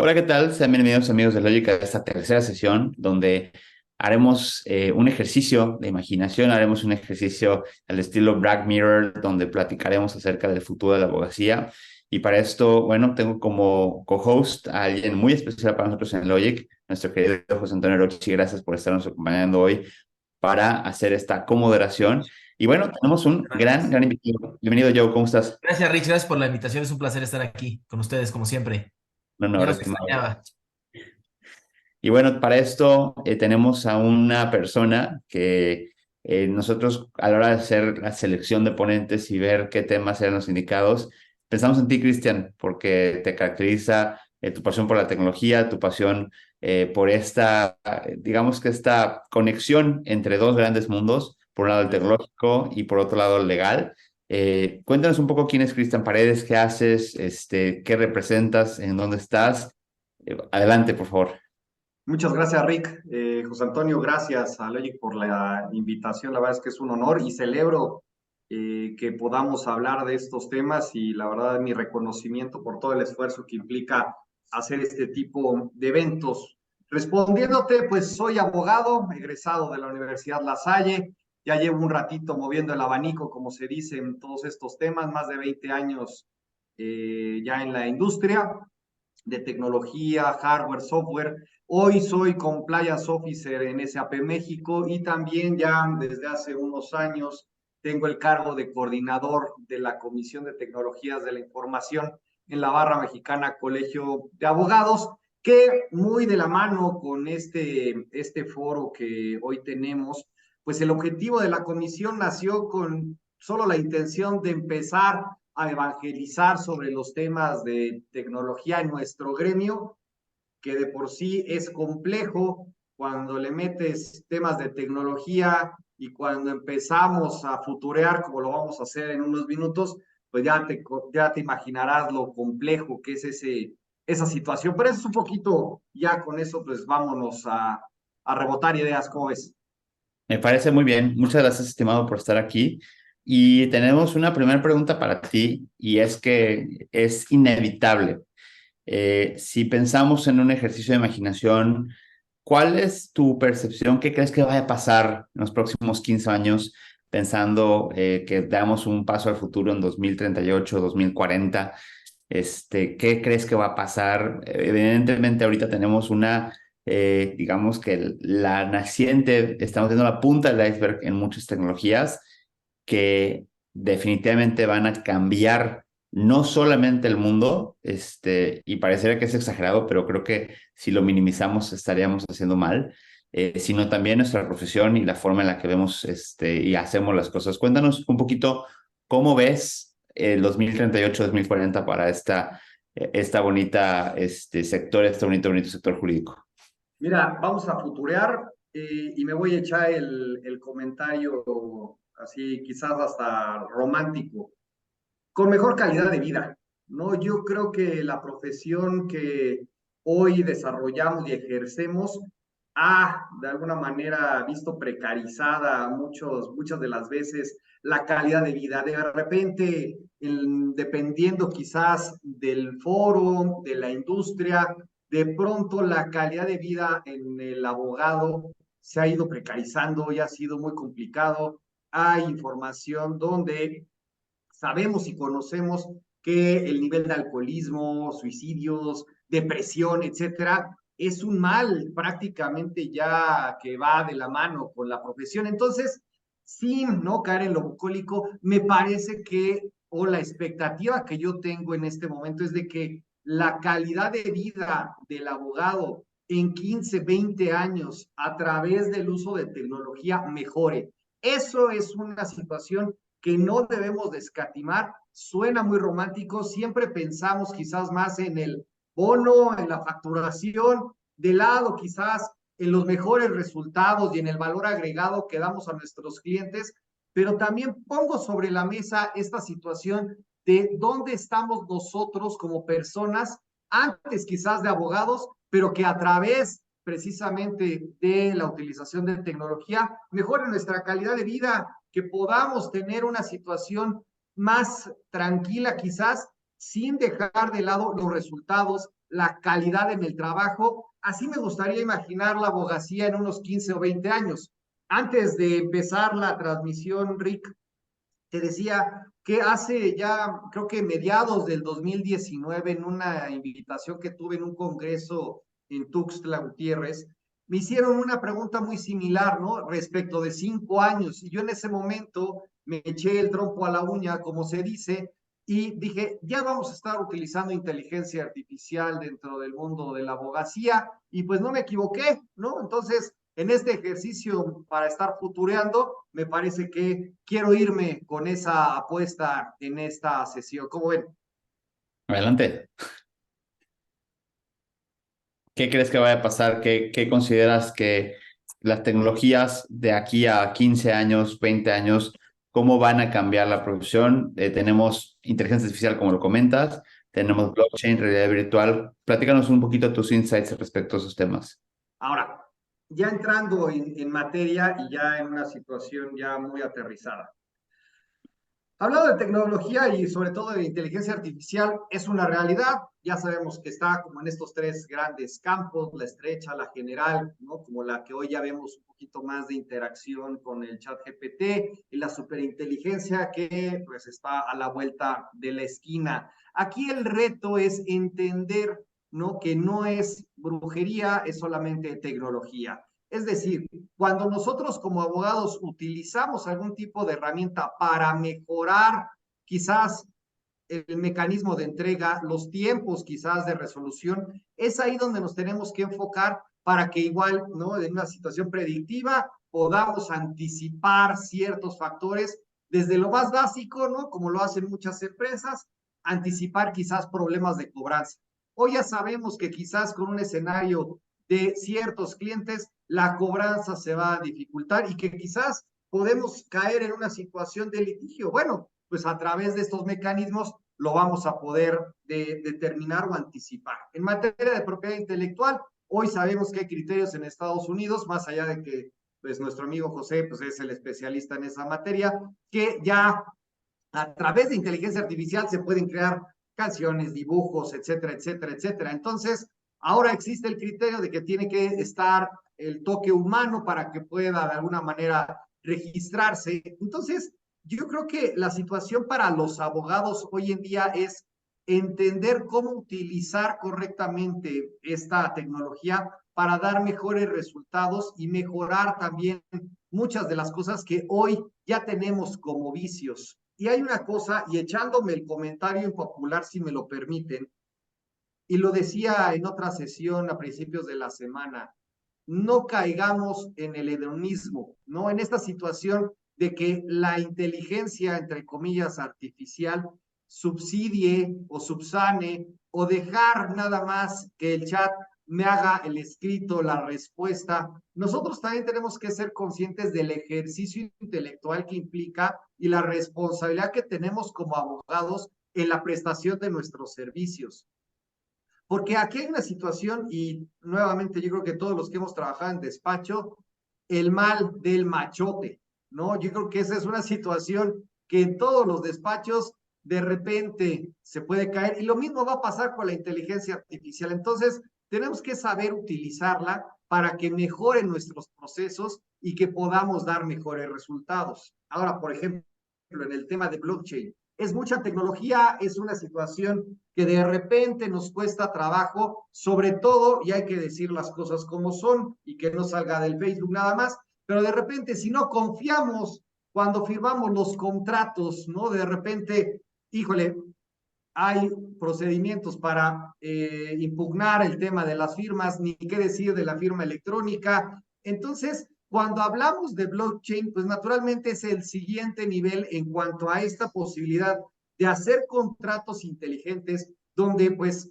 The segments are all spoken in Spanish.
Hola, ¿qué tal? Sean bienvenidos amigos de Lógica a esta tercera sesión donde haremos un ejercicio de imaginación, haremos un ejercicio al estilo Black Mirror donde platicaremos acerca del futuro de la abogacía. Y para esto, bueno, tengo como co-host a alguien muy especial para nosotros en Logic, nuestro querido José Antonio Rochi. Gracias por estarnos acompañando hoy para hacer esta comoderación. Y bueno, tenemos un gran, Gracias. gran invitado. Bienvenido, Joe, ¿cómo estás? Gracias, Rich. Gracias por la invitación. Es un placer estar aquí con ustedes, como siempre. Un Ya honor, los estimado. extrañaba. Y bueno, para esto tenemos a una persona que nosotros a la hora de hacer la selección de ponentes y ver qué temas eran los indicados, pensamos en ti, Cristian, porque te caracteriza tu pasión por la tecnología, tu pasión por esta, digamos que esta conexión entre dos grandes mundos, por un lado el Gracias. tecnológico y por otro lado el legal. Cuéntanos un poco quién es Cristian Paredes, qué haces, qué representas, en dónde estás. Adelante, por favor. Muchas gracias, Rick. José Antonio, gracias a Logic por la invitación. La verdad es que es un honor y celebro que podamos hablar de estos temas y la verdad mi reconocimiento por todo el esfuerzo que implica hacer este tipo de eventos. Respondiéndote, pues soy abogado, egresado de la Universidad La Salle. Ya llevo un ratito moviendo el abanico, como se dice en todos estos temas, más de 20 años ya en la industria de tecnología, hardware, software. Hoy soy Compliance Officer en SAP México y también ya desde hace unos años tengo el cargo de coordinador de la Comisión de Tecnologías de la Información en la Barra Mexicana Colegio de Abogados, que muy de la mano con este foro que hoy tenemos, pues el objetivo de la comisión nació con solo la intención de empezar a evangelizar sobre los temas de tecnología en nuestro gremio, que de por sí es complejo cuando le metes temas de tecnología y cuando empezamos a futurear, como lo vamos a hacer en unos minutos, pues ya te imaginarás lo complejo que es esa situación. Pero eso es un poquito, ya con eso, pues vámonos a rebotar ideas, ¿cómo ves? Me parece muy bien. Muchas gracias, estimado, por estar aquí. Y tenemos una primera pregunta para ti, y es que es inevitable. Si pensamos en un ejercicio de imaginación, ¿cuál es tu percepción? ¿Qué crees que vaya a pasar en los próximos 15 años, pensando que damos un paso al futuro en 2038, 2040? ¿Qué crees que va a pasar? Evidentemente, ahorita tenemos digamos que la naciente, estamos viendo la punta del iceberg en muchas tecnologías que definitivamente van a cambiar no solamente el mundo, y parecería que es exagerado, pero creo que si lo minimizamos estaríamos haciendo mal, sino también nuestra profesión y la forma en la que vemos, y hacemos las cosas. Cuéntanos un poquito cómo ves el 2038, 2040 para esta bonita, sector, este bonito, bonito sector jurídico. Mira, vamos a futurear y me voy a echar el comentario así, quizás hasta romántico, con mejor calidad de vida, ¿no? Yo creo que la profesión que hoy desarrollamos y ejercemos ha, de alguna manera, visto precarizada muchas de las veces la calidad de vida. De repente, dependiendo quizás del foro, de la industria, de pronto la calidad de vida en el abogado se ha ido precarizando y ha sido muy complicado. Hay información donde sabemos y conocemos que el nivel de alcoholismo, suicidios, depresión, etcétera, es un mal prácticamente ya que va de la mano con la profesión. Entonces, sin no caer en lo bucólico, me parece que, o la expectativa que yo tengo en este momento es de que la calidad de vida del abogado en 15, 20 años a través del uso de tecnología mejore. Eso es una situación que no debemos de escatimar. Suena muy romántico, siempre pensamos quizás más en el bono, en la facturación, de lado quizás en los mejores resultados y en el valor agregado que damos a nuestros clientes, pero también pongo sobre la mesa esta situación de dónde estamos nosotros como personas, antes quizás de abogados, pero que a través precisamente de la utilización de tecnología mejore nuestra calidad de vida, que podamos tener una situación más tranquila quizás sin dejar de lado los resultados, la calidad en el trabajo. Así me gustaría imaginar la abogacía en unos 15 o 20 años. Antes de empezar la transmisión, Rick, te decía que hace ya, creo que mediados del 2019, en una invitación que tuve en un congreso en Tuxtla Gutiérrez, me hicieron una pregunta muy similar, ¿no? Respecto de 5 años. Y yo en ese momento me eché el trompo a la uña, como se dice, y dije, ya vamos a estar utilizando inteligencia artificial dentro del mundo de la abogacía, y pues no me equivoqué, ¿no? Entonces, en este ejercicio para estar futureando, me parece que quiero irme con esa apuesta en esta sesión. ¿Cómo ven? Adelante. ¿Qué crees que vaya a pasar? ¿Qué consideras que las tecnologías de aquí a 15 años, 20 años, cómo van a cambiar la profesión? Tenemos inteligencia artificial, como lo comentas, tenemos blockchain, realidad virtual. Platícanos un poquito tus insights respecto a esos temas. Ahora, ya entrando en materia y ya en una situación ya muy aterrizada. Hablando de tecnología y sobre todo de inteligencia artificial, es una realidad. Ya sabemos que está como en estos tres grandes campos, la estrecha, la general, ¿no? Como la que hoy ya vemos un poquito más de interacción con el chat GPT y la superinteligencia que pues está a la vuelta de la esquina. Aquí el reto es entender, ¿no? Que no es brujería, es solamente tecnología. Es decir, cuando nosotros como abogados utilizamos algún tipo de herramienta para mejorar quizás el mecanismo de entrega, los tiempos quizás de resolución, es ahí donde nos tenemos que enfocar para que igual, ¿no? En una situación predictiva podamos anticipar ciertos factores desde lo más básico, ¿no? Como lo hacen muchas empresas, anticipar quizás problemas de cobranza. Hoy ya sabemos que quizás con un escenario de ciertos clientes la cobranza se va a dificultar y que quizás podemos caer en una situación de litigio. Bueno, pues a través de estos mecanismos lo vamos a poder determinar o anticipar. En materia de propiedad intelectual, hoy sabemos que hay criterios en Estados Unidos, más allá de que pues, nuestro amigo José pues, es el especialista en esa materia, que ya a través de inteligencia artificial se pueden crear canciones, dibujos, etcétera, etcétera, etcétera. Entonces, ahora existe el criterio de que tiene que estar el toque humano para que pueda de alguna manera registrarse. Entonces, yo creo que la situación para los abogados hoy en día es entender cómo utilizar correctamente esta tecnología para dar mejores resultados y mejorar también muchas de las cosas que hoy ya tenemos como vicios. Y hay una cosa, y echándome el comentario impopular, si me lo permiten, y lo decía en otra sesión a principios de la semana, no caigamos en el hedonismo, ¿no? En esta situación de que la inteligencia, entre comillas, artificial, subsidie o subsane o dejar nada más que el chat me haga el escrito, la respuesta. Nosotros también tenemos que ser conscientes del ejercicio intelectual que implica y la responsabilidad que tenemos como abogados en la prestación de nuestros servicios. Porque aquí hay una situación, y nuevamente yo creo que todos los que hemos trabajado en despacho, el mal del machote, ¿no? Yo creo que esa es una situación que en todos los despachos de repente se puede caer, y lo mismo va a pasar con la inteligencia artificial. Entonces, tenemos que saber utilizarla para que mejoren nuestros procesos y que podamos dar mejores resultados. Ahora, por ejemplo, en el tema de blockchain, es mucha tecnología, es una situación que de repente nos cuesta trabajo, sobre todo, y hay que decir las cosas como son y que no salga del Facebook nada más, pero de repente si no confiamos cuando firmamos los contratos, ¿no? De repente, híjole, hay procedimientos para impugnar el tema de las firmas, ni qué decir de la firma electrónica. Entonces, cuando hablamos de blockchain, pues naturalmente es el siguiente nivel en cuanto a esta posibilidad de hacer contratos inteligentes donde pues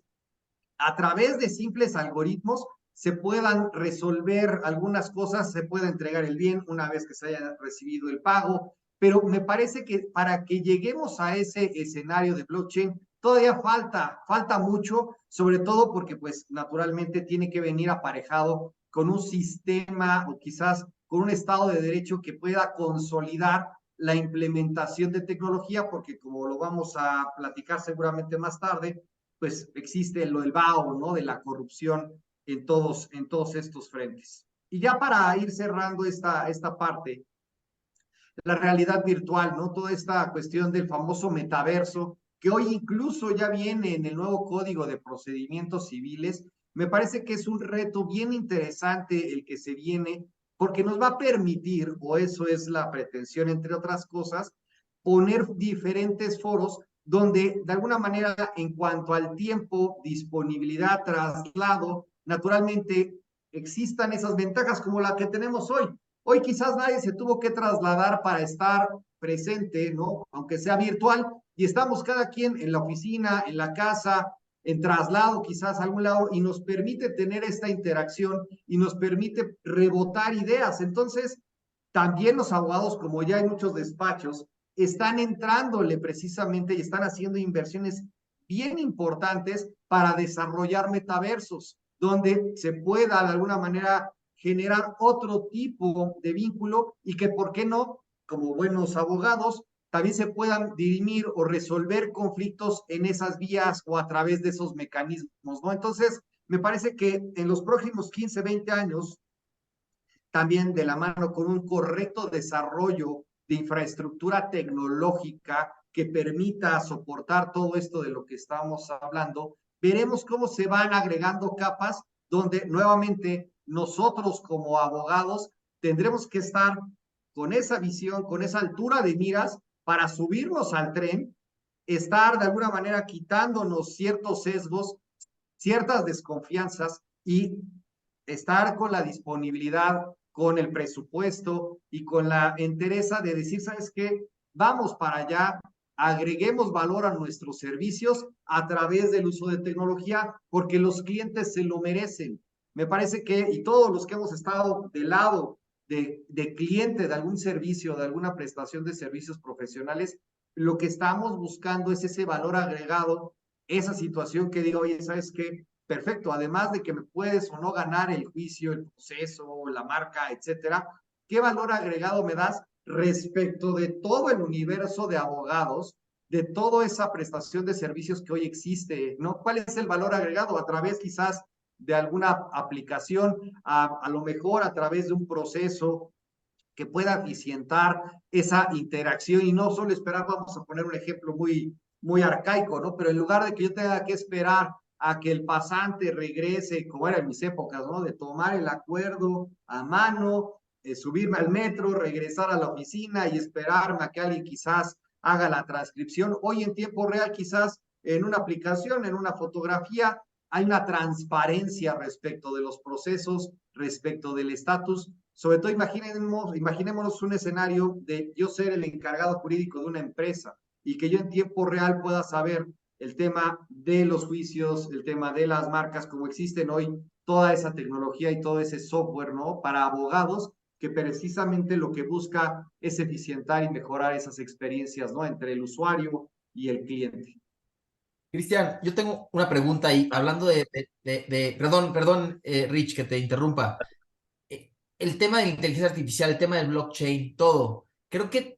a través de simples algoritmos se puedan resolver algunas cosas, se pueda entregar el bien una vez que se haya recibido el pago, pero me parece que para que lleguemos a ese escenario de blockchain, todavía falta mucho, sobre todo porque pues naturalmente tiene que venir aparejado con un sistema o quizás con un estado de derecho que pueda consolidar la implementación de tecnología, porque como lo vamos a platicar seguramente más tarde, pues existe lo del vaho, ¿no? De la corrupción en todos estos frentes. Y ya para ir cerrando esta parte, la realidad virtual, ¿no? Toda esta cuestión del famoso metaverso, que hoy incluso ya viene en el nuevo Código de Procedimientos Civiles, me parece que es un reto bien interesante el que se viene, porque nos va a permitir, o eso es la pretensión, entre otras cosas, poner diferentes foros donde de alguna manera en cuanto al tiempo, disponibilidad, traslado, naturalmente existan esas ventajas como la que tenemos hoy. Hoy quizás nadie se tuvo que trasladar para estar presente, ¿no? Aunque sea virtual, y estamos cada quien en la oficina, en la casa, en traslado quizás a algún lado, y nos permite tener esta interacción y nos permite rebotar ideas. Entonces, también los abogados, como ya hay muchos despachos, están entrándole precisamente y están haciendo inversiones bien importantes para desarrollar metaversos, donde se pueda de alguna manera generar otro tipo de vínculo y que, ¿por qué no? Como buenos abogados, también se puedan dirimir o resolver conflictos en esas vías o a través de esos mecanismos, ¿no? Entonces, me parece que en los próximos 15, 20 años, también de la mano con un correcto desarrollo de infraestructura tecnológica que permita soportar todo esto de lo que estamos hablando, veremos cómo se van agregando capas donde nuevamente nosotros como abogados tendremos que estar con esa visión, con esa altura de miras para subirnos al tren, estar de alguna manera quitándonos ciertos sesgos, ciertas desconfianzas y estar con la disponibilidad, con el presupuesto y con la entereza de decir, ¿sabes qué? Vamos para allá, agreguemos valor a nuestros servicios a través del uso de tecnología, porque los clientes se lo merecen. Me parece que, y todos los que hemos estado del lado de cliente de algún servicio, de alguna prestación de servicios profesionales, lo que estamos buscando es ese valor agregado, esa situación que digo, oye, ¿sabes qué? Perfecto, además de que me puedes o no ganar el juicio, el proceso, la marca, etcétera, ¿qué valor agregado me das respecto de todo el universo de abogados, de toda esa prestación de servicios que hoy existe, ¿no? ¿Cuál es el valor agregado? A través quizás de alguna aplicación, a lo mejor a través de un proceso que pueda eficientar esa interacción y no solo esperar, vamos a poner un ejemplo muy arcaico, ¿no? Pero en lugar de que yo tenga que esperar a que el pasante regrese, como era en mis épocas, ¿no? De tomar el acuerdo a mano, subirme al metro, regresar a la oficina y esperarme a que alguien quizás haga la transcripción. Hoy en tiempo real, quizás en una aplicación, en una fotografía, hay una transparencia respecto de los procesos, respecto del estatus. Sobre todo imaginémonos un escenario de yo ser el encargado jurídico de una empresa y que yo en tiempo real pueda saber el tema de los juicios, el tema de las marcas, como existen hoy, toda esa tecnología y todo ese software, ¿no? Para abogados, que precisamente lo que busca es eficientar y mejorar esas experiencias, ¿no? Entre el usuario y el cliente. Cristian, yo tengo una pregunta ahí, hablando perdón, Rich, que te interrumpa. El tema de la inteligencia artificial, el tema del blockchain, todo, creo que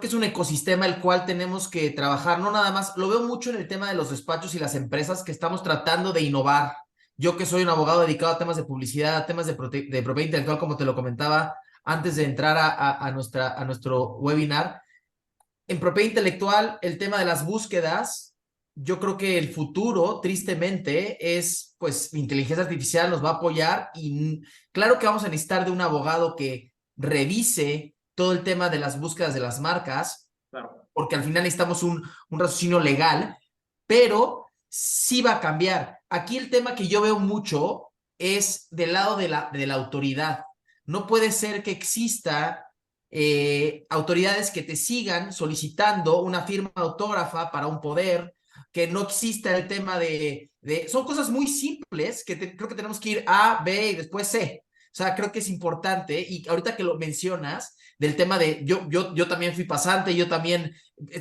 es un ecosistema el cual tenemos que trabajar, no nada más, lo veo mucho en el tema de los despachos y las empresas que estamos tratando de innovar. Yo que soy un abogado dedicado a temas de publicidad, a temas de propiedad intelectual, como te lo comentaba antes de entrar a nuestro webinar, en propiedad intelectual, el tema de las búsquedas, yo creo que el futuro, tristemente, es, pues, inteligencia artificial nos va a apoyar y claro que vamos a necesitar de un abogado que revise todo el tema de las búsquedas de las marcas, Claro. porque al final necesitamos un raciocinio legal, pero sí va a cambiar. Aquí el tema que yo veo mucho es del lado de la autoridad. No puede ser que exista autoridades que te sigan solicitando una firma autógrafa para un poder, que no exista el tema son cosas muy simples que creo que tenemos que ir A, B y después C. O sea, creo que es importante y ahorita que lo mencionas del tema de yo también fui pasante, yo también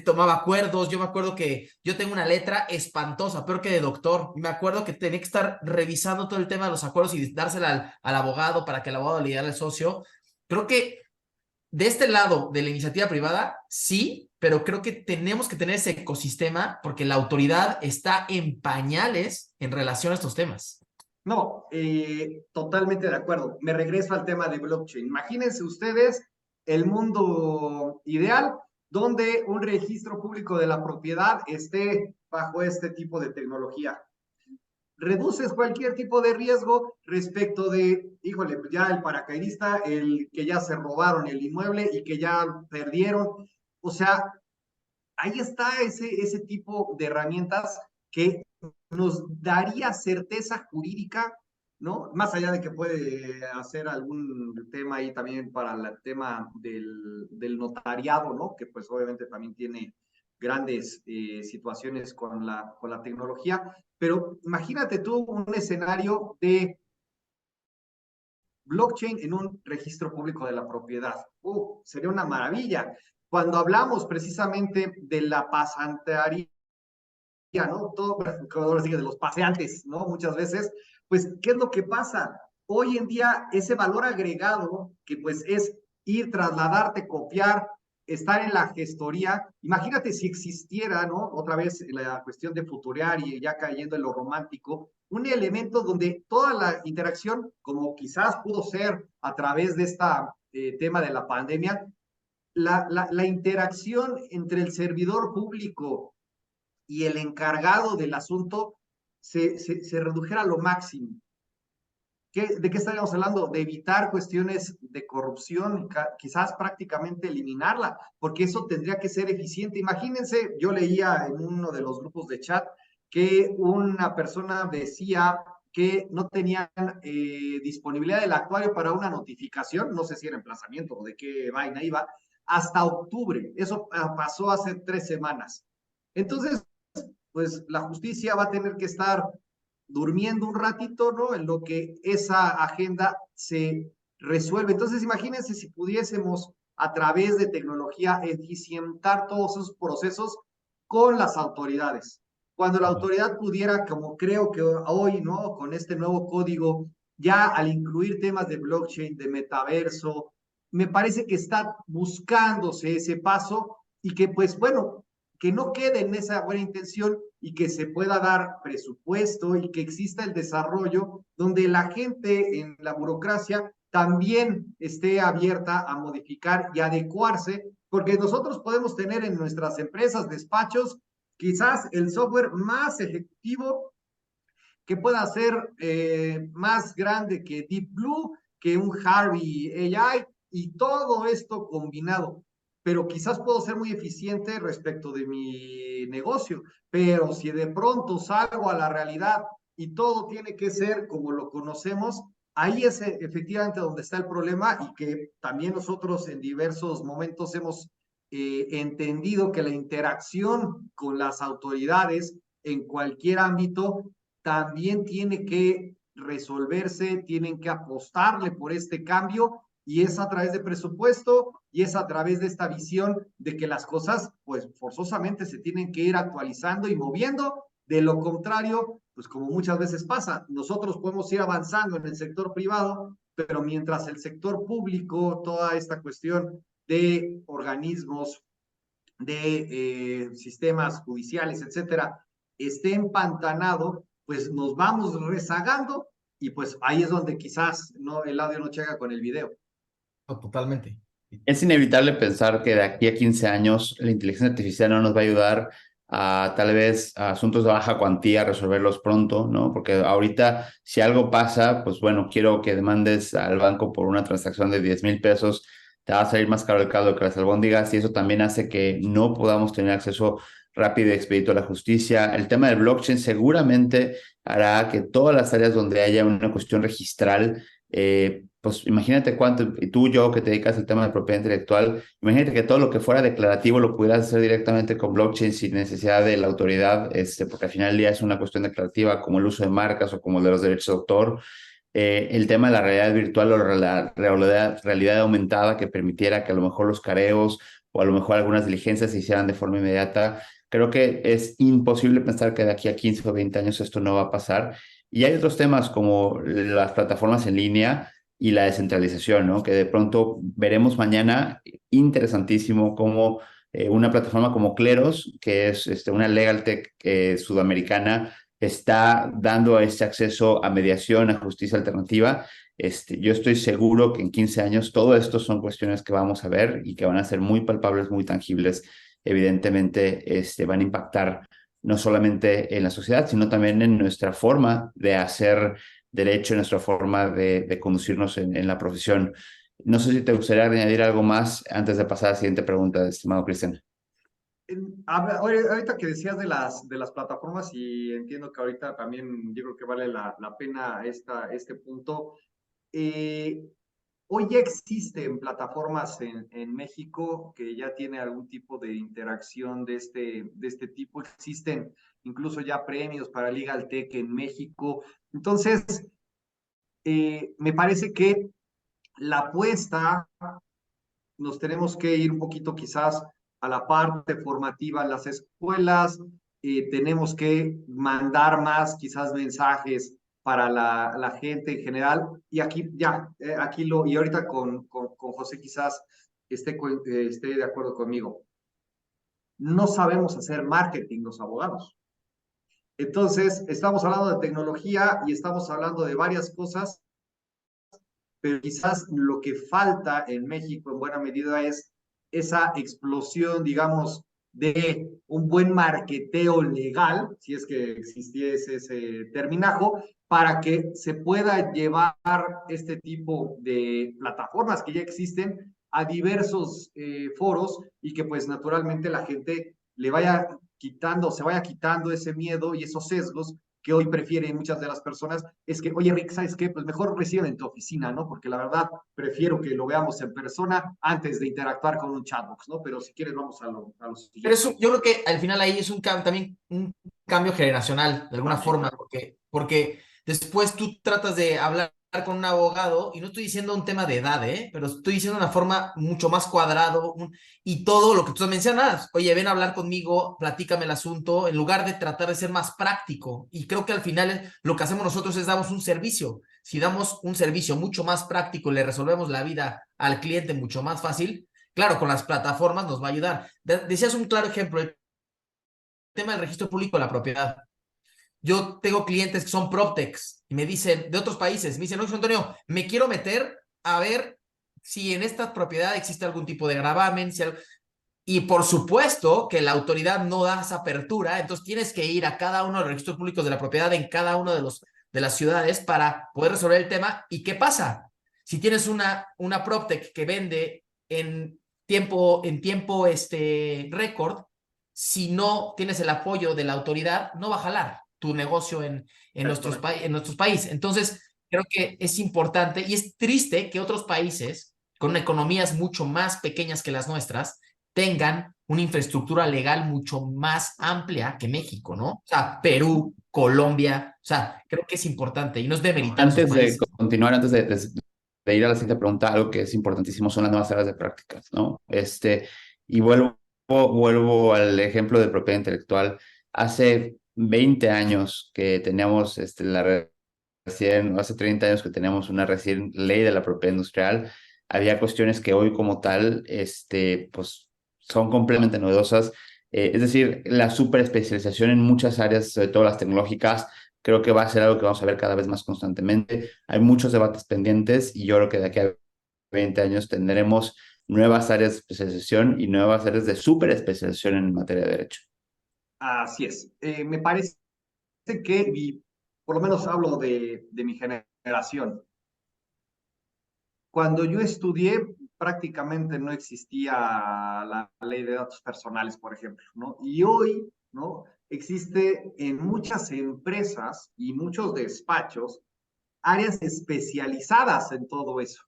tomaba acuerdos, yo me acuerdo que yo tengo una letra espantosa, peor que de doctor, y me acuerdo que tenía que estar revisando todo el tema de los acuerdos y dársela al abogado para que el abogado le diera al socio. Creo que de este lado de la iniciativa privada, sí, pero creo que tenemos que tener ese ecosistema porque la autoridad está en pañales en relación a estos temas. No, totalmente de acuerdo. Me regreso al tema de blockchain. Imagínense ustedes el mundo ideal donde un registro público de la propiedad esté bajo este tipo de tecnología. Reduces cualquier tipo de riesgo respecto de, híjole, ya el paracaidista, el que ya se robaron el inmueble y que ya perdieron. O sea, ahí está ese tipo de herramientas que nos daría certeza jurídica, ¿no? Más allá de que puede hacer algún tema ahí también para el tema del notariado, ¿no? Que pues obviamente también tiene grandes situaciones con la tecnología, pero imagínate tú un escenario de blockchain en un registro público de la propiedad. Sería una maravilla. Cuando hablamos precisamente de la pasantería, ¿no? Todo, ahora sigue de los paseantes, ¿no? Muchas veces, pues, ¿qué es lo que pasa? Hoy en día, ese valor agregado, que pues es ir, trasladarte, copiar, estar en la gestoría, imagínate si existiera, ¿no? Otra vez la cuestión de futurear y ya cayendo en lo romántico, un elemento donde toda la interacción, como quizás pudo ser a través de este tema de la pandemia, la interacción entre el servidor público y el encargado del asunto se redujera a lo máximo. ¿De qué estaríamos hablando? De evitar cuestiones de corrupción, quizás prácticamente eliminarla, porque eso tendría que ser eficiente. Imagínense, yo leía en uno de los grupos de chat que una persona decía que no tenían disponibilidad del actuario para una notificación, no sé si era emplazamiento o de qué vaina iba, hasta octubre. Eso pasó hace 3 semanas. Entonces, pues la justicia va a tener que estar durmiendo un ratito, ¿no? En lo que esa agenda se resuelve. Entonces, imagínense si pudiésemos a través de tecnología eficientar todos esos procesos con las autoridades. Cuando la autoridad pudiera, como creo que hoy, ¿no? Con este nuevo código, ya al incluir temas de blockchain, de metaverso, me parece que está buscándose ese paso y que, pues bueno, que no quede en esa buena intención y que se pueda dar presupuesto y que exista el desarrollo donde la gente en la burocracia también esté abierta a modificar y adecuarse, porque nosotros podemos tener en nuestras empresas, despachos, quizás el software más efectivo que pueda ser más grande que Deep Blue, que un Harvey AI y todo esto combinado. Pero quizás puedo ser muy eficiente respecto de mi negocio, pero si de pronto salgo a la realidad y todo tiene que ser como lo conocemos, ahí es efectivamente donde está el problema y que también nosotros en diversos momentos hemos entendido que la interacción con las autoridades en cualquier ámbito también tiene que resolverse, tienen que apostarle por este cambio y es a través de presupuesto y es a través de esta visión de que las cosas pues forzosamente se tienen que ir actualizando y moviendo. De lo contrario, pues como muchas veces pasa, nosotros podemos ir avanzando en el sector privado, pero mientras el sector público, toda esta cuestión de organismos, de sistemas judiciales, etcétera, esté empantanado, pues nos vamos rezagando y pues ahí es donde quizás no, el audio no llega con el video. No, totalmente. Es inevitable pensar que de aquí a 15 años la inteligencia artificial no nos va a ayudar a tal vez a asuntos de baja cuantía, resolverlos pronto, ¿no? Porque ahorita si algo pasa, pues bueno, quiero que demandes al banco por una transacción de 10,000 pesos, te va a salir más caro el caldo que las albóndigas y eso también hace que no podamos tener acceso rápido y expedito a la justicia. El tema del blockchain seguramente hará que todas las áreas donde haya una cuestión registral pues imagínate cuánto, y tú, yo que te dedicas al tema de propiedad intelectual, imagínate que todo lo que fuera declarativo lo pudieras hacer directamente con blockchain sin necesidad de la autoridad, porque al final del día es una cuestión declarativa como el uso de marcas o como el de los derechos de autor. El tema de la realidad virtual o la realidad aumentada que permitiera que a lo mejor los careos o a lo mejor algunas diligencias se hicieran de forma inmediata. Creo que es imposible pensar que de aquí a 15 o 20 años esto no va a pasar. Y hay otros temas como las plataformas en línea y la descentralización, ¿no? Que de pronto veremos mañana, interesantísimo, cómo Una plataforma como Cleros, que es una legal tech sudamericana, está dando ese acceso a mediación, a justicia alternativa. Yo estoy seguro que en 15 años todo esto son cuestiones que vamos a ver y que van a ser muy palpables, muy tangibles. Evidentemente, van a impactar no solamente en la sociedad, sino también en nuestra forma de hacer derecho, en nuestra forma de conducirnos en la profesión. No sé si te gustaría añadir algo más antes de pasar a la siguiente pregunta, estimado Cristian. Ahorita que decías de las plataformas, y entiendo que ahorita también yo creo que vale la pena este punto. Eh, Hoy ya existen plataformas en México que ya tiene algún tipo de interacción de este tipo. Existen incluso ya premios para Legal Tech en México. Entonces, me parece que la apuesta nos tenemos que ir un poquito quizás a la parte formativa en las escuelas, tenemos que mandar más quizás mensajes para la gente en general. Y aquí ya, y ahorita con José quizás esté de acuerdo conmigo. No sabemos hacer marketing los abogados. Entonces, estamos hablando de tecnología y estamos hablando de varias cosas, pero quizás lo que falta en México en buena medida es esa explosión, digamos, de un buen marketeo legal, si es que existiese ese terminajo, para que se pueda llevar este tipo de plataformas que ya existen a diversos foros y que pues naturalmente la gente le vaya quitando, se vaya quitando ese miedo y esos sesgos que hoy prefieren muchas de las personas, es que, oye, Rick, ¿sabes qué? Pues mejor recibe en tu oficina, ¿no? Porque la verdad, prefiero que lo veamos en persona antes de interactuar con un chatbox, ¿no? Pero si quieres, vamos a lo Pero siguiente. eso, yo creo que al final ahí es también un cambio generacional, de alguna También, forma, claro. porque después tú tratas de hablar con un abogado, y no estoy diciendo un tema de edad, pero estoy diciendo una forma mucho más cuadrado, y todo lo que tú mencionas, oye, ven a hablar conmigo, platícame el asunto, en lugar de tratar de ser más práctico. Y creo que al final lo que hacemos nosotros es damos un servicio. Si damos un servicio mucho más práctico, le resolvemos la vida al cliente mucho más fácil. Claro, con las plataformas nos va a ayudar. Decías un claro ejemplo, el tema del registro público de la propiedad. Yo tengo clientes que son PropTechs y me dicen, de otros países, me dicen, oye, Antonio, me quiero meter a ver si en esta propiedad existe algún tipo de gravamen, y por supuesto que la autoridad no da esa apertura, entonces tienes que ir a cada uno de los registros públicos de la propiedad en cada uno de las ciudades para poder resolver el tema. ¿Y qué pasa? Si tienes una PropTech que vende en tiempo récord, si no tienes el apoyo de la autoridad, no va a jalar tu negocio Es correcto. en nuestros países. Entonces, creo que es importante y es triste que otros países con economías mucho más pequeñas que las nuestras tengan una infraestructura legal mucho más amplia que México, ¿no? O sea, Perú, Colombia, o sea, creo que es importante y no es demeritar esos Antes de países. continuar, antes de ir a la siguiente pregunta, algo que es importantísimo son las nuevas áreas de prácticas, ¿no? Y vuelvo al ejemplo de propiedad intelectual. Hace 20 años que teníamos hace 30 años que teníamos una recién ley de la propiedad industrial, había cuestiones que hoy como tal, pues son completamente novedosas. Es decir, la superespecialización en muchas áreas, sobre todo las tecnológicas, creo que va a ser algo que vamos a ver cada vez más constantemente. Hay muchos debates pendientes y yo creo que de aquí a 20 años tendremos nuevas áreas de especialización y nuevas áreas de superespecialización en materia de derecho. Así es. Me parece que, y por lo menos hablo de mi generación, cuando yo estudié, prácticamente no existía la ley de datos personales, por ejemplo, ¿no? Y hoy, ¿no? Existe en muchas empresas y muchos despachos áreas especializadas en todo eso.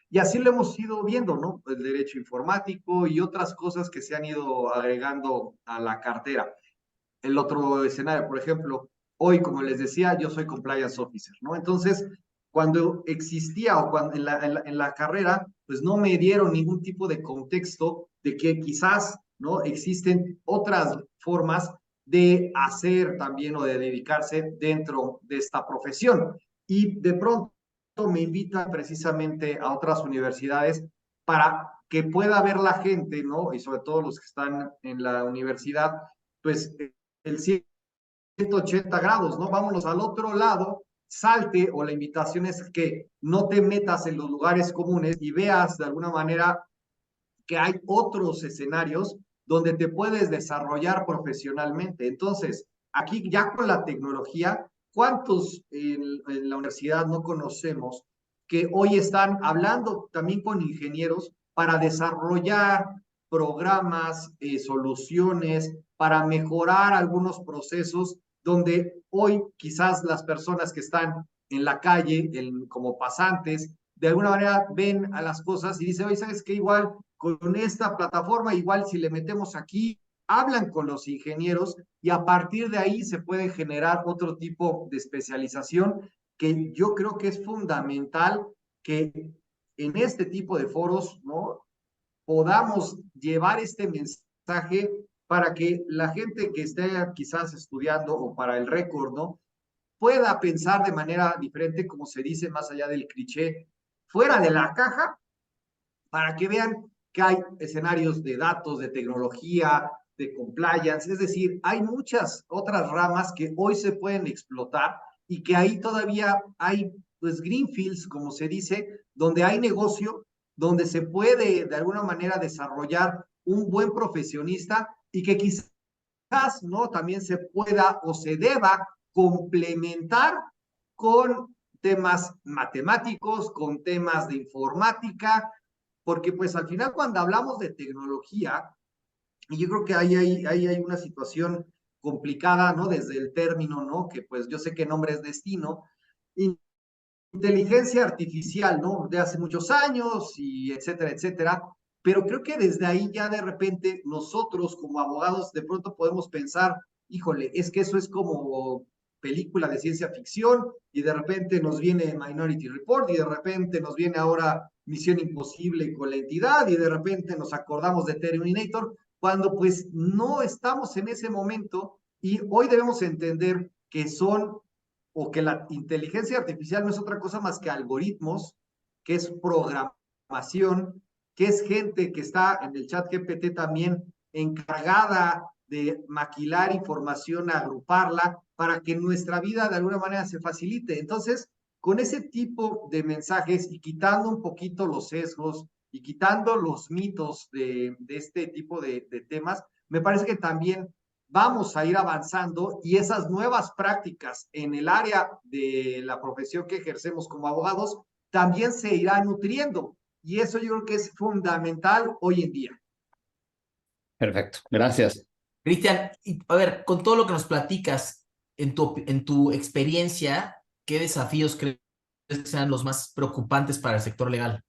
Y así lo hemos ido viendo, ¿no? El derecho informático y otras cosas que se han ido agregando a la cartera. El otro escenario, por ejemplo, hoy, como les decía, yo soy compliance officer, ¿no? Entonces, cuando existía o cuando en la carrera, pues no me dieron ningún tipo de contexto de que quizás, ¿no? Existen otras formas de hacer también o de dedicarse dentro de esta profesión. Y de pronto me invitan precisamente a otras universidades para que pueda ver la gente, ¿no? Y sobre todo los que están en la universidad, pues el 180 grados, ¿no? Vámonos al otro lado, salte, o la invitación es que no te metas en los lugares comunes y veas de alguna manera que hay otros escenarios donde te puedes desarrollar profesionalmente. Entonces, aquí ya con la tecnología, ¿cuántos en la universidad no conocemos que hoy están hablando también con ingenieros para desarrollar programas, soluciones, para mejorar algunos procesos donde hoy quizás las personas que están en la calle como pasantes, de alguna manera ven a las cosas y dicen, oye, ¿sabes qué? Igual con esta plataforma, igual si le metemos aquí, hablan con los ingenieros y a partir de ahí se puede generar otro tipo de especialización que yo creo que es fundamental que en este tipo de foros, ¿no? Podamos llevar este mensaje para que la gente que esté quizás estudiando o para el récord, ¿no? Pueda pensar de manera diferente, como se dice, más allá del cliché, fuera de la caja, para que vean que hay escenarios de datos, de tecnología, de compliance, es decir, hay muchas otras ramas que hoy se pueden explotar y que ahí todavía hay, pues, greenfields, como se dice, donde hay negocio, donde se puede de alguna manera desarrollar un buen profesionista y que quizás, ¿no? También se pueda o se deba complementar con temas matemáticos, con temas de informática, porque pues al final cuando hablamos de tecnología, y yo creo que ahí hay una situación complicada, ¿no? Desde el término, ¿no? Que pues yo sé que nombre es destino, inteligencia artificial, ¿no? De hace muchos años y etcétera, etcétera. Pero creo que desde ahí ya de repente nosotros como abogados de pronto podemos pensar, híjole, es que eso es como película de ciencia ficción y de repente nos viene Minority Report y de repente nos viene ahora Misión Imposible con la entidad y de repente nos acordamos de Terminator, cuando pues no estamos en ese momento y hoy debemos entender que son o que la inteligencia artificial no es otra cosa más que algoritmos, que es programación, que es gente que está en el chat GPT también encargada de maquilar información, agruparla, para que nuestra vida de alguna manera se facilite. Entonces, con ese tipo de mensajes y quitando un poquito los sesgos y quitando los mitos de este tipo de temas, me parece que también vamos a ir avanzando y esas nuevas prácticas en el área de la profesión que ejercemos como abogados también se irán nutriendo. Y eso yo creo que es fundamental hoy en día. Perfecto, gracias. Cristian, a ver, con todo lo que nos platicas, en tu experiencia, ¿qué desafíos crees que sean los más preocupantes para el sector legal?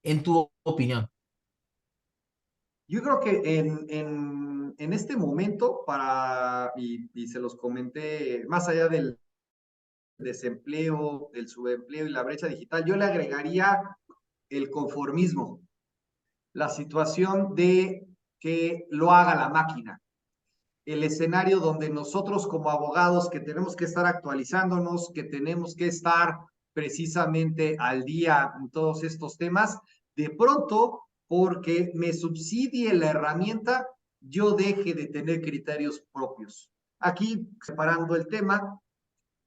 En tu opinión. Yo creo que en este momento, y se los comenté, más allá del desempleo, del subempleo y la brecha digital, yo le agregaría el conformismo, la situación de que lo haga la máquina, el escenario donde nosotros como abogados que tenemos que estar actualizándonos, que tenemos que estar precisamente al día en todos estos temas, de pronto, porque me subsidie la herramienta, yo deje de tener criterios propios. Aquí, separando el tema,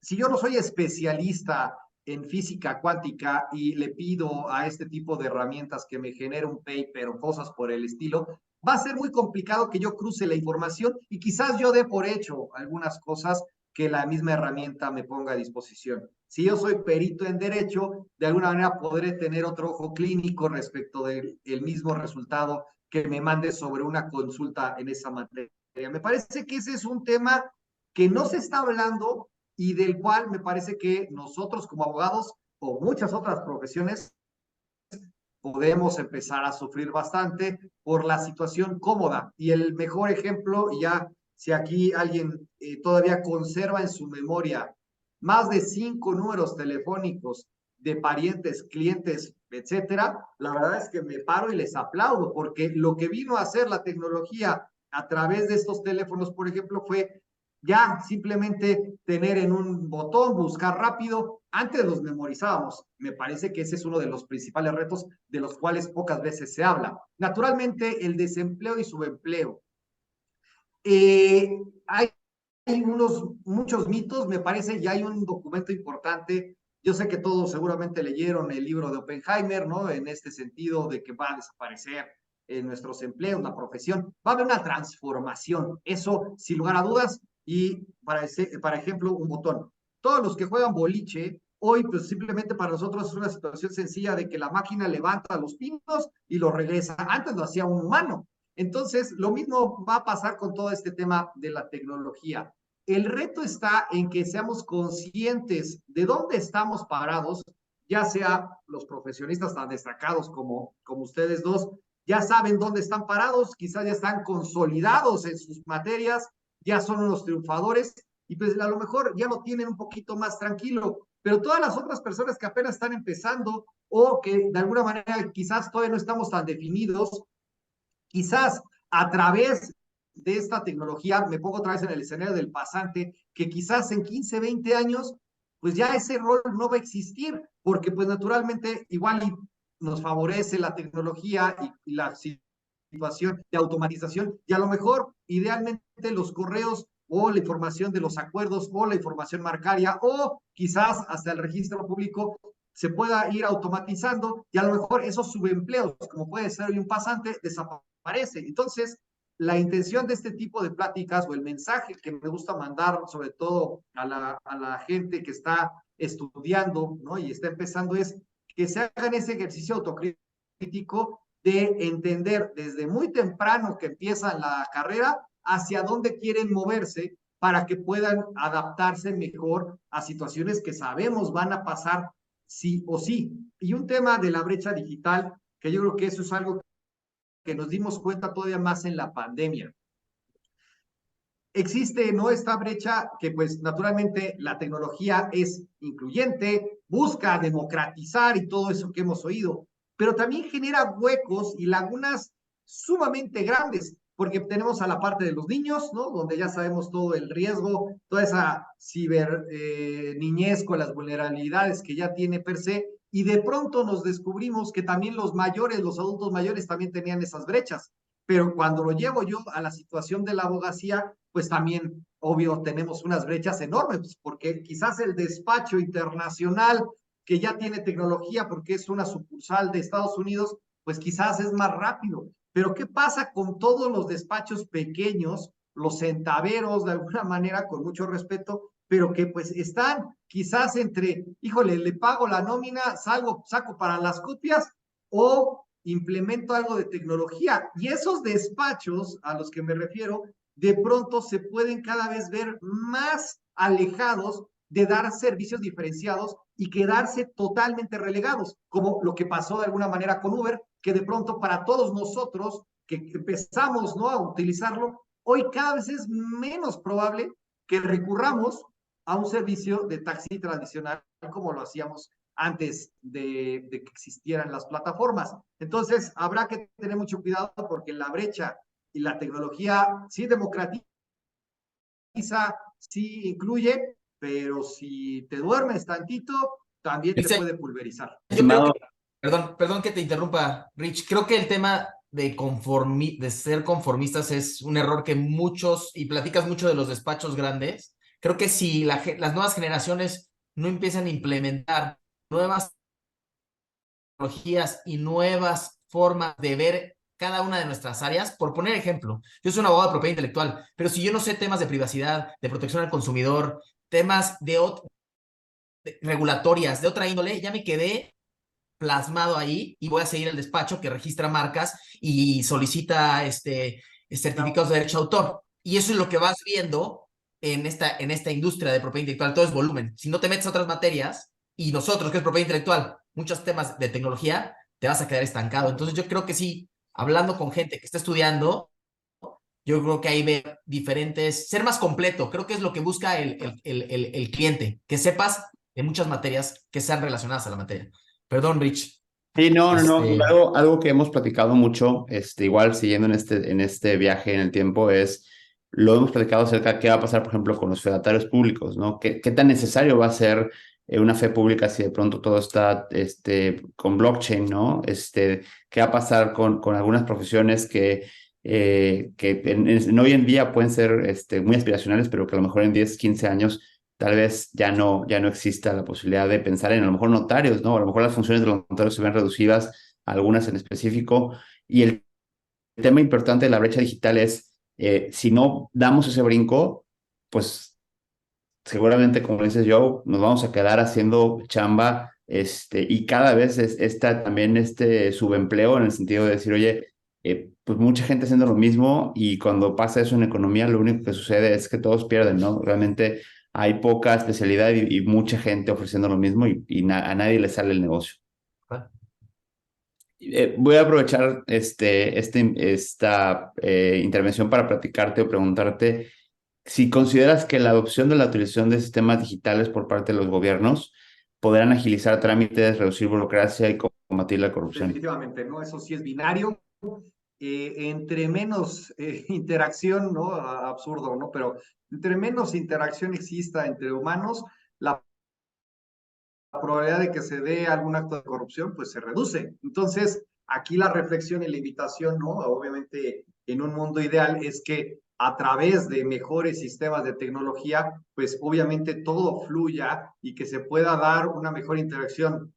si yo no soy especialista en física cuántica y le pido a este tipo de herramientas que me genere un paper o cosas por el estilo, va a ser muy complicado que yo cruce la información y quizás yo dé por hecho algunas cosas que la misma herramienta me ponga a disposición. Si yo soy perito en derecho, de alguna manera podré tener otro ojo clínico respecto del mismo resultado que me mande sobre una consulta en esa materia. Me parece que ese es un tema que no se está hablando y del cual me parece que nosotros como abogados o muchas otras profesiones podemos empezar a sufrir bastante por la situación cómoda. Y el mejor ejemplo, y ya si aquí alguien todavía conserva en su memoria más de 5 números telefónicos de parientes, clientes, etcétera, la verdad es que me paro y les aplaudo, porque lo que vino a hacer la tecnología a través de estos teléfonos, por ejemplo, fue Ya simplemente tener en un botón, buscar rápido. Antes los memorizábamos. Me parece que ese es uno de los principales retos de los cuales pocas veces se habla. Naturalmente, el desempleo y subempleo. Hay muchos mitos, me parece, ya hay un documento importante. Yo sé que todos seguramente leyeron el libro de Oppenheimer, ¿no? En este sentido de que va a desaparecer nuestros empleos, la profesión. Va a haber una transformación, eso sin lugar a dudas. Y para ejemplo, un botón. Todos los que juegan boliche, hoy pues simplemente para nosotros es una situación sencilla de que la máquina levanta los pinos y los regresa. Antes lo hacía un humano. Entonces, lo mismo va a pasar con todo este tema de la tecnología. El reto está en que seamos conscientes de dónde estamos parados, ya sea los profesionistas tan destacados como ustedes dos, ya saben dónde están parados, quizás ya están consolidados en sus materias, ya son unos triunfadores y pues a lo mejor ya lo tienen un poquito más tranquilo, pero todas las otras personas que apenas están empezando o que de alguna manera quizás todavía no estamos tan definidos, quizás a través de esta tecnología, me pongo otra vez en el escenario del pasante, que quizás en 15, 20 años, pues ya ese rol no va a existir, porque pues naturalmente igual nos favorece la tecnología y la situación de automatización, y a lo mejor idealmente los correos o la información de los acuerdos o la información marcaria o quizás hasta el registro público se pueda ir automatizando y a lo mejor esos subempleos, como puede ser hoy un pasante, desaparece. Entonces, la intención de este tipo de pláticas o el mensaje que me gusta mandar, sobre todo a la gente que está estudiando, ¿no? Y está empezando, es que se hagan ese ejercicio autocrítico de entender desde muy temprano que empiezan la carrera hacia dónde quieren moverse para que puedan adaptarse mejor a situaciones que sabemos van a pasar sí o sí. Y un tema de la brecha digital, que yo creo que eso es algo que nos dimos cuenta todavía más en la pandemia. Existe, ¿no? Esta brecha que pues naturalmente la tecnología es incluyente, busca democratizar y todo eso que hemos oído, pero también genera huecos y lagunas sumamente grandes, porque tenemos a la parte de los niños, ¿no? Donde ya sabemos todo el riesgo, toda esa ciber niñez con las vulnerabilidades que ya tiene per se, y de pronto nos descubrimos que también los mayores, los adultos mayores también tenían esas brechas, pero cuando lo llevo yo a la situación de la abogacía, pues también, obvio, tenemos unas brechas enormes, porque quizás el despacho internacional que ya tiene tecnología porque es una sucursal de Estados Unidos, pues quizás es más rápido. Pero ¿qué pasa con todos los despachos pequeños, los centaveros, de alguna manera, con mucho respeto, pero que pues están quizás entre, híjole, le pago la nómina, saco para las copias o implemento algo de tecnología? Y esos despachos a los que me refiero, de pronto se pueden cada vez ver más alejados de dar servicios diferenciados y quedarse totalmente relegados, como lo que pasó de alguna manera con Uber, que de pronto para todos nosotros que empezamos, ¿no?, a utilizarlo, hoy cada vez es menos probable que recurramos a un servicio de taxi tradicional como lo hacíamos antes de que existieran las plataformas. Entonces, habrá que tener mucho cuidado porque la brecha y la tecnología sí democratiza, sí incluye, pero si te duermes tantito, también te puede pulverizar. Yo creo que, perdón que te interrumpa, Rich, creo que el tema de ser conformistas es un error que muchos, y platicas mucho de los despachos grandes, creo que si las nuevas generaciones no empiezan a implementar nuevas tecnologías y nuevas formas de ver cada una de nuestras áreas, por poner ejemplo, yo soy un abogado de propiedad intelectual, pero si yo no sé temas de privacidad, de protección al consumidor, temas de regulatorias de otra índole, ya me quedé plasmado ahí y voy a seguir el despacho que registra marcas y solicita certificados de derecho de autor. Y eso es lo que vas viendo en esta industria de propiedad intelectual, todo es volumen. Si no te metes a otras materias, y nosotros, que es propiedad intelectual, muchos temas de tecnología, te vas a quedar estancado. Entonces yo creo que sí, hablando con gente que está estudiando, yo creo que ahí ve diferentes, ser más completo, creo que es lo que busca el cliente, que sepas de muchas materias que sean relacionadas a la materia. Perdón, Rich. Sí, no. Algo que hemos platicado mucho, igual siguiendo en este viaje en el tiempo, es lo hemos platicado acerca de qué va a pasar, por ejemplo, con los fedatarios públicos, ¿no? ¿Qué tan necesario va a ser una fe pública si de pronto todo está con blockchain, ¿no? ¿Qué va a pasar con algunas profesiones que hoy en día pueden ser muy aspiracionales, pero que a lo mejor en 10, 15 años tal vez ya no exista la posibilidad de pensar en a lo mejor notarios, ¿no? A lo mejor las funciones de los notarios se ven reducidas, algunas en específico, y el tema importante de la brecha digital es, si no damos ese brinco, pues seguramente, como dices Joe, nos vamos a quedar haciendo chamba, y cada vez está también este subempleo en el sentido de decir, oye, pues mucha gente haciendo lo mismo y cuando pasa eso en economía, lo único que sucede es que todos pierden, ¿no? Realmente hay poca especialidad y mucha gente ofreciendo lo mismo a nadie le sale el negocio. Ah, Voy a aprovechar esta intervención para platicarte o preguntarte si consideras que la adopción de la utilización de sistemas digitales por parte de los gobiernos podrán agilizar trámites, reducir burocracia y combatir la corrupción. Definitivamente, ¿no? Eso sí es binario. Entre menos interacción, ¿no? Absurdo, ¿no? Pero entre menos interacción exista entre humanos, la probabilidad de que se dé algún acto de corrupción, pues se reduce. Entonces, aquí la reflexión y la invitación, ¿no? Obviamente, en un mundo ideal es que a través de mejores sistemas de tecnología, pues obviamente todo fluya y que se pueda dar una mejor interacción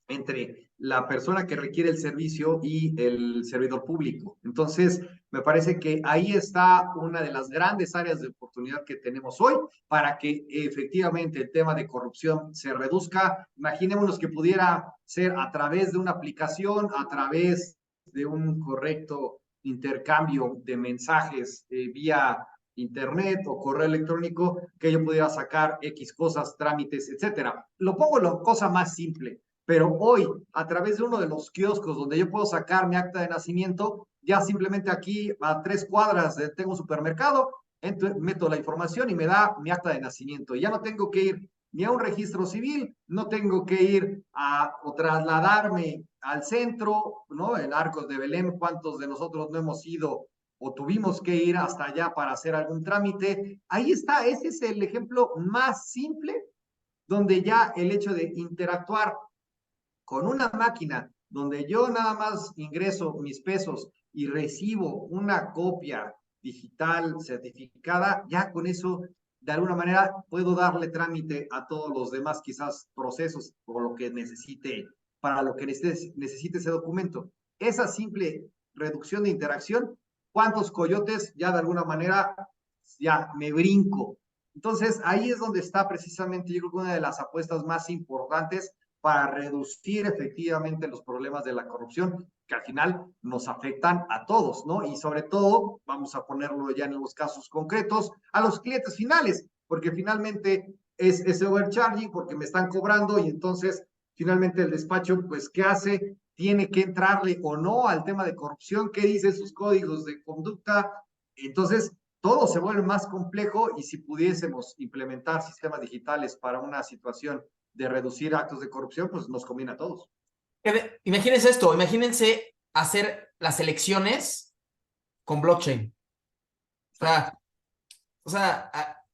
entre la persona que requiere el servicio y el servidor público. Entonces, me parece que ahí está una de las grandes áreas de oportunidad que tenemos hoy para que efectivamente el tema de corrupción se reduzca. Imaginémonos que pudiera ser a través de una aplicación, a través de un correcto intercambio de mensajes vía internet o correo electrónico, que yo pudiera sacar X cosas, trámites, etcétera. Lo pongo la cosa más simple. Pero hoy, a través de uno de los kioscos donde yo puedo sacar mi acta de nacimiento, ya simplemente aquí a 3 cuadras tengo un supermercado, meto la información y me da mi acta de nacimiento. Ya no tengo que ir ni a un registro civil, no tengo que ir o trasladarme al centro, ¿no? En Arcos de Belén, ¿cuántos de nosotros no hemos ido o tuvimos que ir hasta allá para hacer algún trámite? Ahí está, ese es el ejemplo más simple donde ya el hecho de interactuar con una máquina donde yo nada más ingreso mis pesos y recibo una copia digital certificada, ya con eso, de alguna manera, puedo darle trámite a todos los demás quizás procesos o lo que necesite, para lo que necesite ese documento. Esa simple reducción de interacción, ¿cuántos coyotes ya de alguna manera ya me brinco? Entonces, ahí es donde está precisamente, yo creo que una de las apuestas más importantes para reducir efectivamente los problemas de la corrupción, que al final nos afectan a todos, ¿no? Y sobre todo, vamos a ponerlo ya en los casos concretos, a los clientes finales, porque finalmente es ese overcharging, porque me están cobrando y entonces finalmente el despacho, pues, ¿qué hace? Tiene que entrarle o no al tema de corrupción, ¿qué dicen sus códigos de conducta? Entonces, todo se vuelve más complejo y si pudiésemos implementar sistemas digitales para una situación de reducir actos de corrupción, pues nos conviene a todos. Imagínense esto, imagínense hacer las elecciones con blockchain. Todo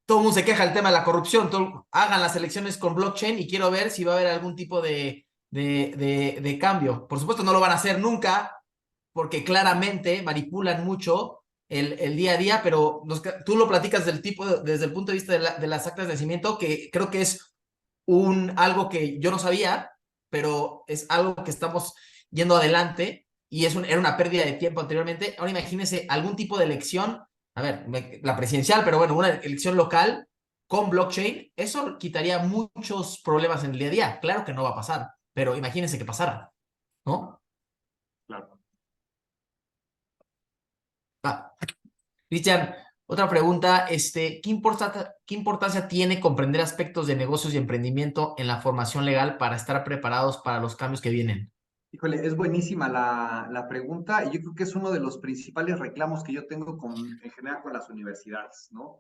el mundo se queja del tema de la corrupción. Hagan las elecciones con blockchain y quiero ver si va a haber algún tipo de cambio. Por supuesto, no lo van a hacer nunca porque claramente manipulan mucho el día a día, pero tú lo platicas desde el punto de vista de las actas de nacimiento, que creo que es algo que yo no sabía, pero es algo que estamos yendo adelante y era una pérdida de tiempo anteriormente. Ahora imagínense algún tipo de elección, a ver, la presidencial, pero bueno, una elección local con blockchain, eso quitaría muchos problemas en el día a día. Claro que no va a pasar, pero imagínense que pasara, ¿no? Claro. Ah, Cristian, otra pregunta, ¿qué importancia tiene comprender aspectos de negocios y emprendimiento en la formación legal para estar preparados para los cambios que vienen? Híjole, es buenísima la pregunta y yo creo que es uno de los principales reclamos que yo tengo en general con las universidades, ¿no?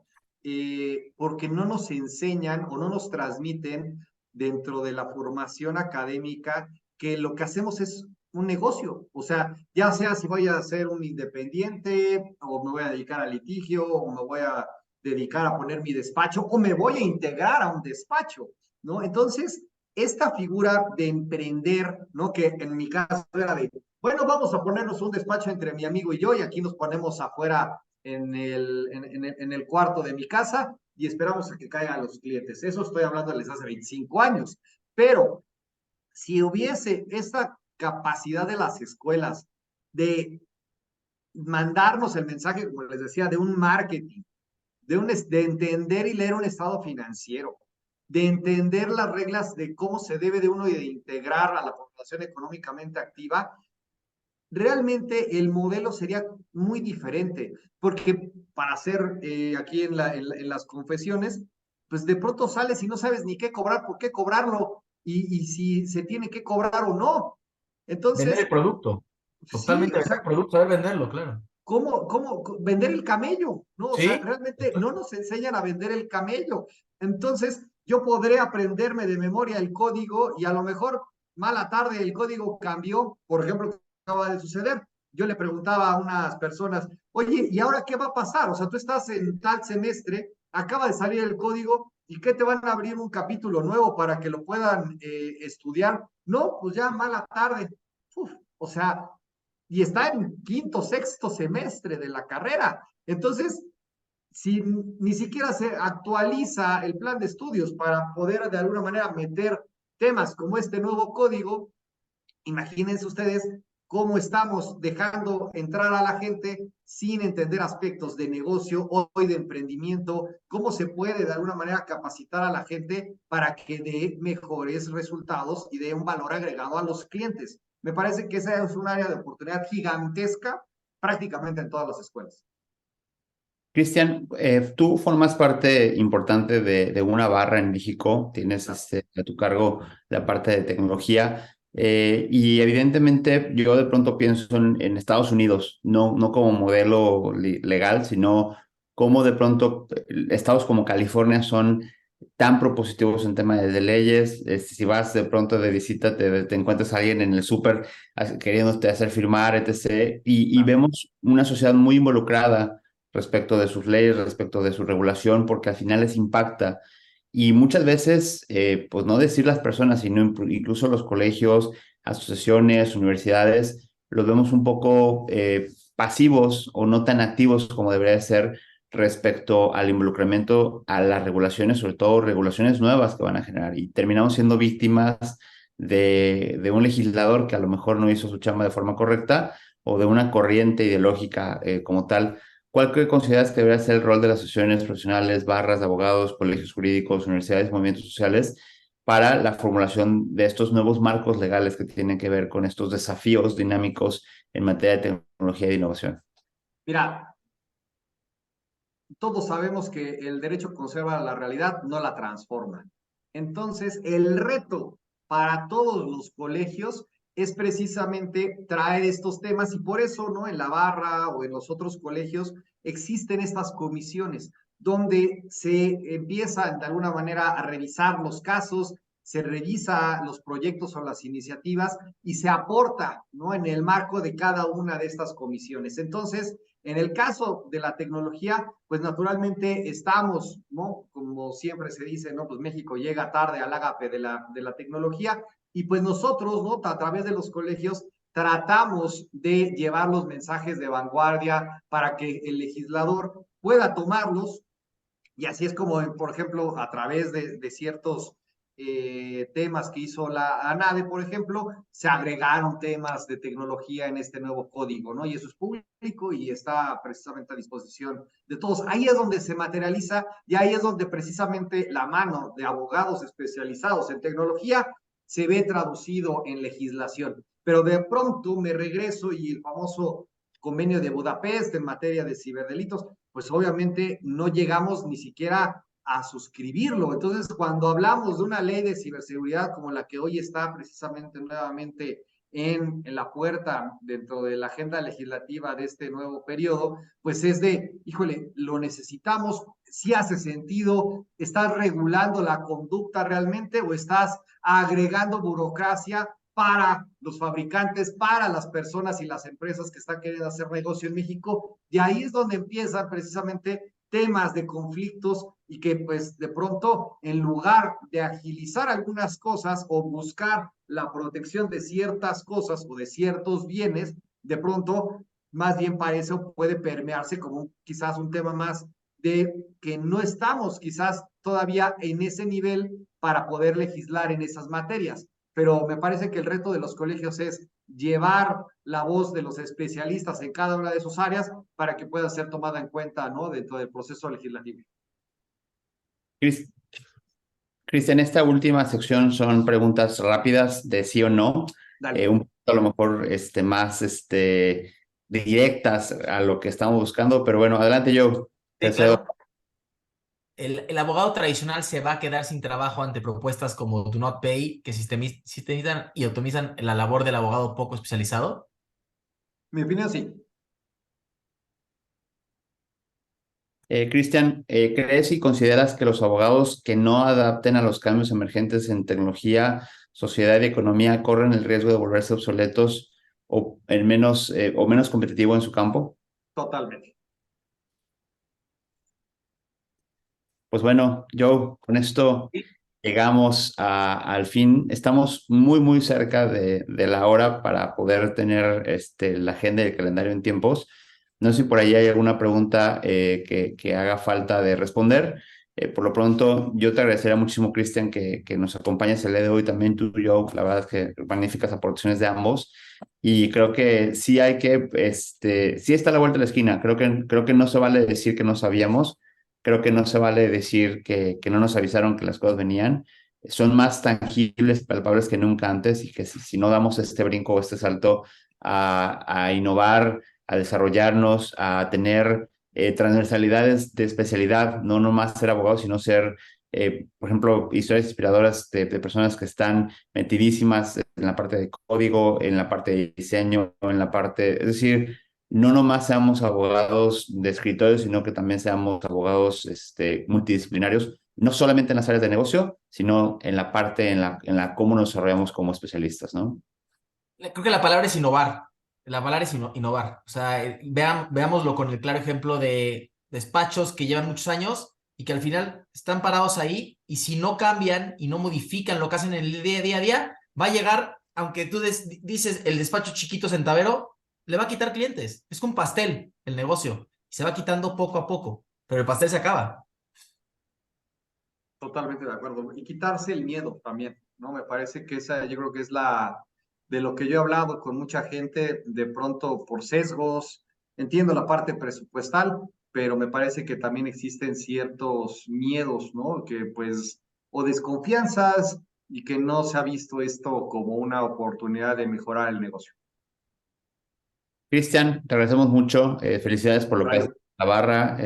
Porque no nos enseñan o no nos transmiten dentro de la formación académica que lo que hacemos es un negocio. O sea, ya sea si voy a ser un independiente o me voy a dedicar al litigio o me voy a dedicar a poner mi despacho o me voy a integrar a un despacho, ¿no? Entonces, esta figura de emprender, ¿no? Que en mi caso era de, bueno, vamos a ponernos un despacho entre mi amigo y yo y aquí nos ponemos afuera en el cuarto de mi casa y esperamos a que caigan los clientes. Eso estoy hablando les hace 25 años. Pero si hubiese esta capacidad de las escuelas de mandarnos el mensaje, como les decía, de un marketing, de entender y leer un estado financiero, de entender las reglas de cómo se debe de uno de integrar a la población económicamente activa, realmente el modelo sería muy diferente, porque para hacer aquí en las confesiones, pues de pronto sales y no sabes ni qué cobrar, por qué cobrarlo, y si se tiene que cobrar o no. Vender el Entonces, producto. sí, Totalmente o vender el sea, producto, saber venderlo, claro. ¿cómo vender el camello? ¿No? O sea, Sí, realmente no nos enseñan a vender el camello. Entonces, yo podré aprenderme de memoria el código y a lo mejor mala tarde el código cambió, por ejemplo, acaba de suceder. Yo le preguntaba a unas personas, oye, ¿y ahora qué va a pasar? O sea, tú estás en tal semestre, acaba de salir el código y ¿qué te van a abrir un capítulo nuevo para que lo puedan estudiar? No, pues ya mala tarde. Uf, o sea, y está en quinto, sexto semestre de la carrera. Entonces, si ni siquiera se actualiza el plan de estudios para poder de alguna manera meter temas como este nuevo código, imagínense ustedes cómo estamos dejando entrar a la gente sin entender aspectos de negocio hoy de emprendimiento, cómo se puede de alguna manera capacitar a la gente para que dé mejores resultados y dé un valor agregado a los clientes. Me parece que esa es un área de oportunidad gigantesca prácticamente en todas las escuelas. Cristian, tú formas parte importante de una barra en México, tienes a tu cargo la parte de tecnología y evidentemente yo de pronto pienso en Estados Unidos, no como modelo legal, sino como de pronto estados como California son tan propositivos en tema de leyes. Si vas de pronto de visita, te encuentras a alguien en el súper queriéndote hacer firmar, etc. Y vemos una sociedad muy involucrada respecto de sus leyes, respecto de su regulación, porque al final les impacta. Y muchas veces, pues no decir las personas, sino incluso los colegios, asociaciones, universidades, los vemos un poco pasivos o no tan activos como debería ser respecto al involucramiento a las regulaciones, sobre todo regulaciones nuevas que van a generar. Y terminamos siendo víctimas de un legislador que a lo mejor no hizo su chamba de forma correcta o de una corriente ideológica como tal. ¿Cuál consideras que debería ser el rol de las asociaciones profesionales, barras de abogados, colegios jurídicos, universidades, movimientos sociales para la formulación de estos nuevos marcos legales que tienen que ver con estos desafíos dinámicos en materia de tecnología e innovación? Mira, todos sabemos que el derecho conserva la realidad, no la transforma. Entonces, el reto para todos los colegios es precisamente traer estos temas y por eso, ¿no? En la barra o en los otros colegios existen estas comisiones donde se empiezan de alguna manera a revisar los casos, se revisa los proyectos o las iniciativas y se aporta, ¿no? En el marco de cada una de estas comisiones. Entonces, en el caso de la tecnología, pues naturalmente estamos, ¿no? Como siempre se dice, ¿no? Pues México llega tarde al ágape de la tecnología y pues nosotros, ¿no? A través de los colegios tratamos de llevar los mensajes de vanguardia para que el legislador pueda tomarlos y así es como, por ejemplo, a través de ciertos temas que hizo la ANADE, por ejemplo, se agregaron temas de tecnología en este nuevo código, ¿no? Y eso es público y está precisamente a disposición de todos. Ahí es donde se materializa y ahí es donde precisamente la mano de abogados especializados en tecnología se ve traducido en legislación. Pero de pronto me regreso y el famoso convenio de Budapest en materia de ciberdelitos, pues obviamente no llegamos ni siquiera a suscribirlo. Entonces, cuando hablamos de una ley de ciberseguridad como la que hoy está precisamente nuevamente en la puerta dentro de la agenda legislativa de este nuevo periodo, pues es de, híjole, lo necesitamos, si hace sentido, ¿estás regulando la conducta realmente o estás agregando burocracia para los fabricantes, para las personas y las empresas que están queriendo hacer negocio en México. Y ahí es donde empiezan precisamente temas de conflictos y que pues de pronto en lugar de agilizar algunas cosas o buscar la protección de ciertas cosas o de ciertos bienes, de pronto más bien parece o puede permearse como quizás un tema más de que no estamos quizás todavía en ese nivel para poder legislar en esas materias. Pero me parece que el reto de los colegios es llevar la voz de los especialistas en cada una de sus áreas para que pueda ser tomada en cuenta, ¿no?, dentro del proceso legislativo. Cristian, esta última sección son preguntas rápidas de sí o no, un poquito a lo mejor más directas a lo que estamos buscando, pero bueno, adelante yo. Sí, claro. El abogado tradicional se va a quedar sin trabajo ante propuestas como Do Not Pay, que sistematizan y optimizan la labor del abogado poco especializado. Mi opinión, sí. Cristian, ¿crees y consideras que los abogados que no adapten a los cambios emergentes en tecnología, sociedad y economía corren el riesgo de volverse obsoletos o menos competitivos en su campo? Totalmente. Pues bueno, Joe, con esto llegamos al fin. Estamos muy, muy cerca de la hora para poder tener la agenda y el calendario en tiempos. No sé si por ahí hay alguna pregunta que haga falta de responder. Por lo pronto, yo te agradecería muchísimo, Cristian, que nos acompañes el día de hoy, también tú, Joe. La verdad es que magníficas aportaciones de ambos. Y creo que sí hay que, sí está a la vuelta de la esquina. Creo que no se vale decir que no sabíamos. Creo que no se vale decir que no nos avisaron que las cosas venían. Son más tangibles, palpables que nunca antes y que si no damos este brinco o este salto a innovar, a desarrollarnos, a tener transversalidades de especialidad, no nomás ser abogado, sino ser, por ejemplo, historias inspiradoras de personas que están metidísimas en la parte de código, en la parte de diseño, en la parte, es decir, no nomás seamos abogados de escritorio, sino que también seamos abogados multidisciplinarios, no solamente en las áreas de negocio, sino en la parte, en la cómo nos desarrollamos como especialistas, ¿no? Creo que la palabra es innovar. La palabra es innovar. O sea, veámoslo con el claro ejemplo de despachos que llevan muchos años y que al final están parados ahí y si no cambian y no modifican lo que hacen en el día a día, va a llegar, aunque tú dices el despacho chiquito centavero, le va a quitar clientes. Es como un pastel el negocio. Se va quitando poco a poco, pero el pastel se acaba. Totalmente de acuerdo. Y quitarse el miedo también, ¿no? Me parece que esa, yo creo que es la, de lo que yo he hablado con mucha gente, de pronto por sesgos, entiendo la parte presupuestal, pero me parece que también existen ciertos miedos, ¿no? Que pues, o desconfianzas y que no se ha visto esto como una oportunidad de mejorar el negocio. Cristian, te agradecemos mucho. Felicidades por lo que haces en la barra.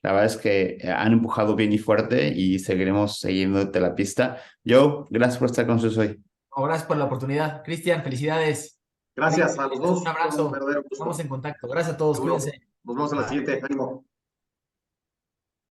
La verdad es que han empujado bien y fuerte y seguiremos siguiéndote la pista. Joe, gracias por estar con nosotros hoy. Gracias por la oportunidad. Cristian, felicidades. Gracias a los dos. Un Fue un abrazo. verdadero Estamos gusto. en contacto. Gracias a todos. Seguro. Cuídense. Nos vemos en la siguiente. Ánimo.